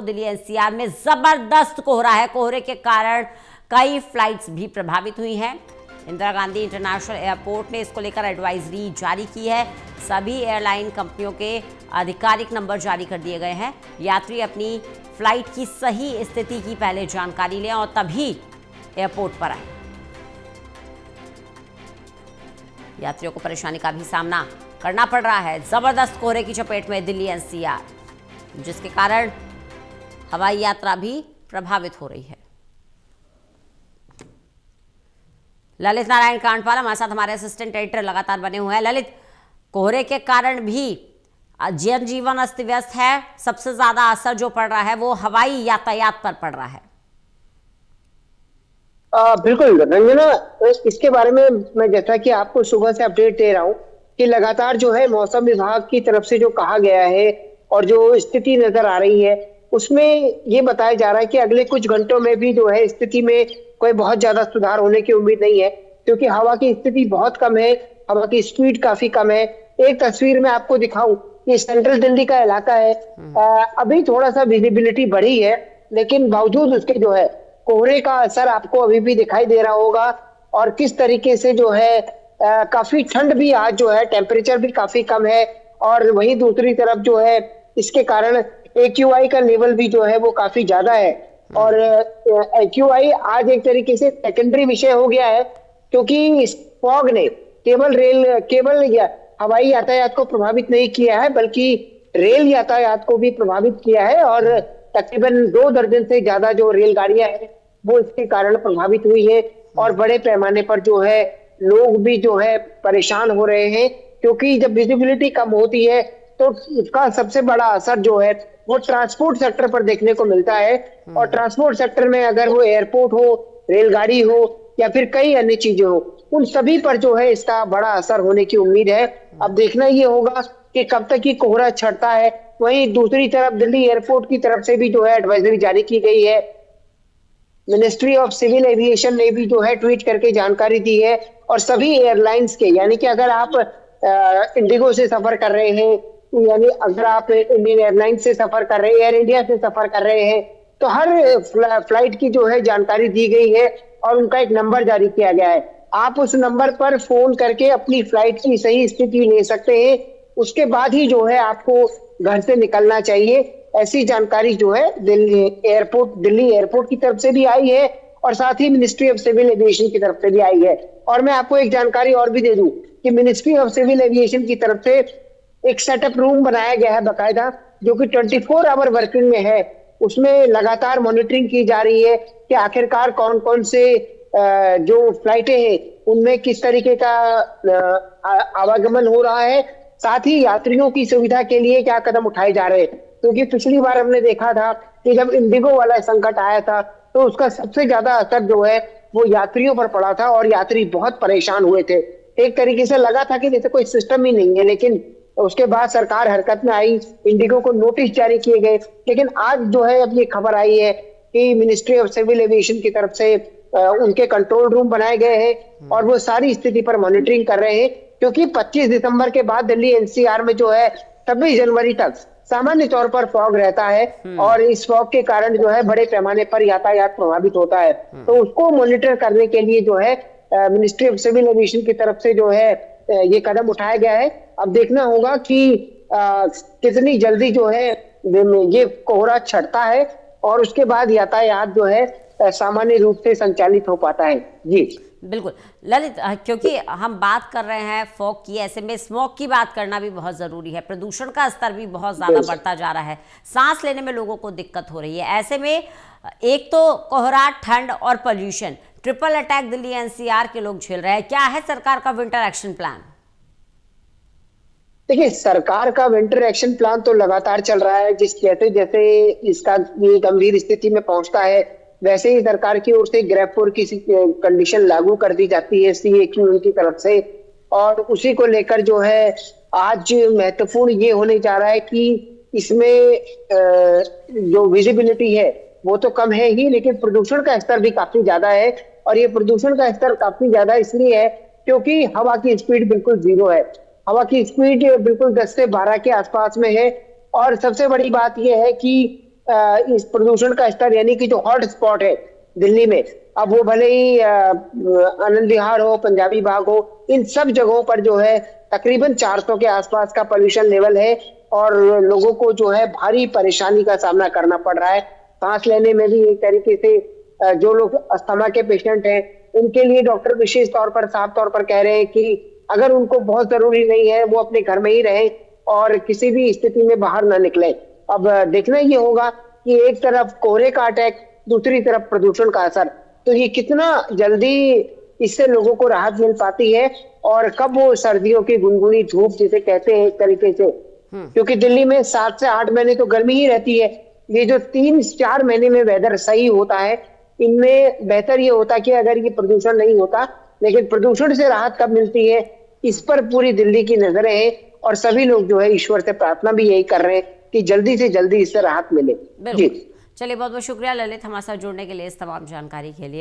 Delhi NCR में जबरदस्त कोहरा है। कोहरे के कारण कई फ्लाइट्स भी प्रभावित हुई हैं। इंदिरा गांधी इंटरनेशनल एयरपोर्ट ने इसको लेकर एडवाइजरी जारी की है। सभी एयरलाइन कंपनियों के आधिकारिक नंबर जारी कर दिए गए हैं। यात्री अपनी फ्लाइट की सही स्थिति की पहले जानकारी लें और तभी एयरपोर्ट पर आए। यात्रियों को परेशानी का भी सामना करना पड़ रहा है। जबरदस्त कोहरे की चपेट में दिल्ली एनसीआर, जिसके कारण हवाई यात्रा भी प्रभावित हो रही है। ललित नारायण कांडपाल हमारे साथ, हमारे असिस्टेंट एडिटर लगातार बने हुए हैं। ललित, कोहरे के कारण भी जनजीवन अस्त व्यस्त है। सबसे ज्यादा असर जो पड़ रहा है वो हवाई यातायात पर पड़ रहा है। बिल्कुल रंजना, इसके बारे में मैं जैसा कि आपको सुबह से अपडेट दे रहा हूँ कि लगातार जो है मौसम विभाग की तरफ से जो कहा गया है और जो स्थिति नजर आ रही है उसमें ये बताया जा रहा है कि अगले कुछ घंटों में भी जो है स्थिति में कोई बहुत ज्यादा सुधार होने की उम्मीद नहीं है, क्योंकि हवा की स्थिति बहुत कम है, हवा की स्पीड काफी कम है। एक तस्वीर में आपको दिखाऊं, ये सेंट्रल दिल्ली का इलाका है। अभी थोड़ा सा विजिबिलिटी बढ़ी है, लेकिन बावजूद उसके जो है कोहरे का असर आपको अभी भी दिखाई दे रहा होगा। और किस तरीके से जो है काफी ठंड भी आज जो है, टेम्परेचर भी काफी कम है। और वहीं दूसरी तरफ जो है इसके कारण AQI का लेवल भी जो है वो काफी ज्यादा है। और AQI आज एक तरीके से सेकेंडरी विषय हो गया है, क्योंकि फॉग ने केवल हवाई यातायात को प्रभावित नहीं किया है, बल्कि रेल यातायात को भी प्रभावित किया है। और तकरीबन 2 दर्जन से ज्यादा जो रेलगाड़ियां हैं वो इसके कारण प्रभावित हुई है। और बड़े पैमाने पर जो है लोग भी जो है परेशान हो रहे हैं, क्योंकि जब विजिबिलिटी कम होती है तो उसका सबसे बड़ा असर जो है वो ट्रांसपोर्ट सेक्टर पर देखने को मिलता है। और ट्रांसपोर्ट सेक्टर में अगर वो एयरपोर्ट हो, रेलगाड़ी हो या फिर कई अन्य चीजें हो, उन सभी पर जो है इसका बड़ा असर होने की उम्मीद है। अब देखना ये होगा कि कब तक ये कोहरा छटता है। वहीं दूसरी तरफ दिल्ली एयरपोर्ट की तरफ से भी जो है एडवाइजरी जारी की गई है। मिनिस्ट्री ऑफ सिविल एविएशन ने भी जो है ट्वीट करके जानकारी दी है। और सभी एयरलाइंस के, यानी कि अगर आप इंडिगो से सफर कर रहे हैं, यानी अगर आप इंडियन एयरलाइंस से सफर कर रहे हैं, एयर इंडिया से सफर कर रहे हैं, तो हर फ्लाइट की जो है जानकारी दी गई है और उनका एक नंबर जारी किया गया है। आप उस नंबर पर फोन करके अपनी फ्लाइट की सही स्थिति ले सकते हैं। उसके बाद ही जो है आपको घर से निकलना चाहिए। ऐसी जानकारी जो है दिल्ली एयरपोर्ट की तरफ से भी आई है और साथ ही मिनिस्ट्री ऑफ सिविल एविएशन की तरफ से भी आई है। और मैं आपको एक जानकारी और भी दे दूं कि मिनिस्ट्री ऑफ सिविल एविएशन की तरफ से एक सेटअप रूम बनाया गया है बाकायदा, जो कि 24 आवर वर्किंग में है। उसमें लगातार मॉनिटरिंग की जा रही है कि आखिरकार कौन कौन से जो फ्लाइटें हैं उनमें किस तरीके का आवागमन हो रहा है, साथ ही यात्रियों की सुविधा के लिए क्या कदम उठाए जा रहे हैं। क्योंकि पिछली बार हमने देखा था कि जब इंडिगो वाला संकट आया था तो उसका सबसे ज्यादा असर जो है वो यात्रियों पर पड़ा था और यात्री बहुत परेशान हुए थे। एक तरीके से लगा था कि जैसे कोई सिस्टम ही नहीं है, लेकिन उसके बाद सरकार हरकत में आई, इंडिगो को नोटिस जारी किए गए। लेकिन आज जो है अब ये खबर आई है कि मिनिस्ट्री ऑफ सिविल एविएशन की तरफ से उनके कंट्रोल रूम बनाए गए हैं और वो सारी स्थिति पर मॉनिटरिंग कर रहे हैं। क्योंकि 25 दिसंबर के बाद दिल्ली एनसीआर में जो है 26 जनवरी तक सामान्य तौर पर फॉग रहता है और इस फॉग के कारण जो है बड़े पैमाने पर यातायात प्रभावित होता है। तो उसको मॉनिटर करने के लिए जो है मिनिस्ट्री ऑफ सिविल एविएशन की तरफ से जो है ये कदम उठाया गया है। अब देखना होगा कि कितनी जल्दी जो है ये कोहरा छटता है और उसके बाद यातायात जो है सामान्य रूप से संचालित हो पाता है। जी बिल्कुल ललित, क्योंकि हम बात कर रहे हैं फॉग की, ऐसे में स्मॉग की बात करना भी बहुत ज़रूरी है। प्रदूषण का स्तर भी बहुत ज़्यादा बढ़ता जा रहा है, सांस लेने में लोगों को दिक्कत हो रही है। ऐसे में एक तो कोहरा, ठंड और pollution, triple attack Delhi NCR के लोग झेल रहे हैं। क्या है सरकार का विंटर एक्शन प्लान? देखिए, सरकार का विंटर एक्शन प्लान तो लगातार चल रहा है। जैसे जैसे इसका ये गंभीर स्थिति में पहुंचता है, वैसे ही सरकार की ओर से ग्रेड 4 की कंडीशन लागू कर दी जाती है CAQ की तरफ से। और उसी को लेकर जो है आज महत्वपूर्ण ये होने जा रहा है कि इसमें जो विजिबिलिटी है वो तो कम है ही, लेकिन प्रदूषण का स्तर भी काफी ज्यादा है। और ये प्रदूषण का स्तर काफी ज्यादा इसलिए है क्योंकि हवा की स्पीड बिल्कुल 0 है। हवा की स्पीड बिल्कुल 10 से 12 के आसपास में है। और सबसे बड़ी बात यह है कि इस प्रदूषण का स्तर, यानी कि जो हॉट स्पॉट है दिल्ली में, अब वो भले ही आनंद विहार हो, पंजाबी बाग हो, इन सब जगहों पर जो है तकरीबन 400 के आसपास का पोल्यूशन लेवल है और लोगों को जो है भारी परेशानी का सामना करना पड़ रहा है। सांस लेने में भी एक तरीके से जो लोग अस्थमा के पेशेंट हैं उनके लिए डॉक्टर विशेष तौर पर साफ तौर पर कह रहे हैं कि अगर उनको बहुत जरूरी नहीं है वो अपने घर में ही रहें और किसी भी स्थिति में बाहर ना निकले। अब देखना ये होगा कि एक तरफ कोहरे का अटैक, दूसरी तरफ प्रदूषण का असर, तो ये कितना जल्दी इससे लोगों को राहत मिल पाती है और कब वो सर्दियों की गुनगुनी धूप जिसे कहते हैं एक तरीके से, क्योंकि दिल्ली में 7 से 8 महीने तो गर्मी ही रहती है। ये जो 3-4 महीने में वेदर सही होता है, इनमें बेहतर ये होता कि अगर ये प्रदूषण नहीं होता, लेकिन प्रदूषण से राहत कब मिलती है इस पर पूरी दिल्ली की नजरें हैं और सभी लोग जो है ईश्वर से प्रार्थना भी यही कर रहे हैं कि जल्दी से जल्दी इससे राहत मिले। जी चलिए, बहुत बहुत शुक्रिया ललित हमारे साथ जुड़ने के लिए, इस तमाम जानकारी के लिए।